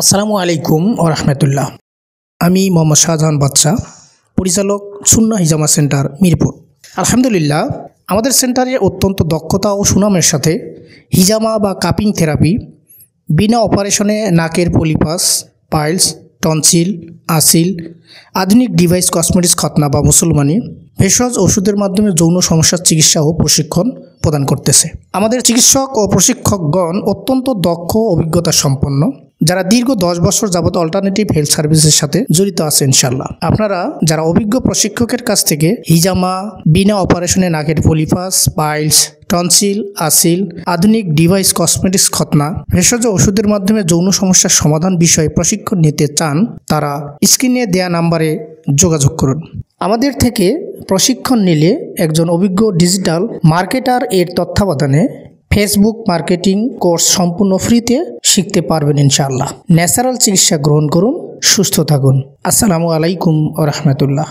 আসসালামু আলাইকুম ও রহমতুল্লাহ। আমি মোহাম্মদ শাহজাহান বাদশা, পরিচালক সুন্নাহ হিজামা সেন্টার মিরপুর। আলহামদুলিল্লাহ, আমাদের সেন্টারে অত্যন্ত দক্ষতা ও সুনামের সাথে হিজামা বা কাপিং থেরাপি, বিনা অপারেশনে নাকের পলিপাস, পাইলস, টনসিল, আসিল, আধুনিক ডিভাইস, কসমেটিক্স, খতনা বা মুসলমানি, ভেষজ ওষুধের মাধ্যমে যৌন সমস্যার চিকিৎসা ও প্রশিক্ষণ প্রদান করতেছে। আমাদের চিকিৎসক ও প্রশিক্ষকগণ অত্যন্ত দক্ষ অভিজ্ঞতা সম্পন্ন, যারা দীর্ঘ 10 বছর যাবত অল্টারনেটিভ হেলথ সার্ভিসের সাথে জড়িত আছে। ইনশাল্লাহ আপনারা যারা অভিজ্ঞ প্রশিক্ষকের কাছ থেকে হিজামা, বিনা অপারেশনে নাকের পলিপাস, পাইলস, টনসিল, আসিল, আধুনিক ডিভাইস, কসমেটিক্স, খতনা, ভেষজ ওষুধের মাধ্যমে যৌন সমস্যার সমাধান বিষয়ে প্রশিক্ষণ নিতে চান, তারা স্ক্রিনে দেয়া নাম্বারে যোগাযোগ করুন। আমাদের থেকে প্রশিক্ষণ নিলে একজন অভিজ্ঞ ডিজিটাল মার্কেটার এর তত্ত্বাবধানে ফেসবুক মার্কেটিং কোর্স সম্পূর্ণ ফ্রিতে শিখতে পারবেন ইনশাআল্লাহ। ন্যাচারাল চিকিৎসা গ্রহণ করুন, সুস্থ থাকুন। আসসালামু আলাইকুম ওয়া রাহমাতুল্লাহ।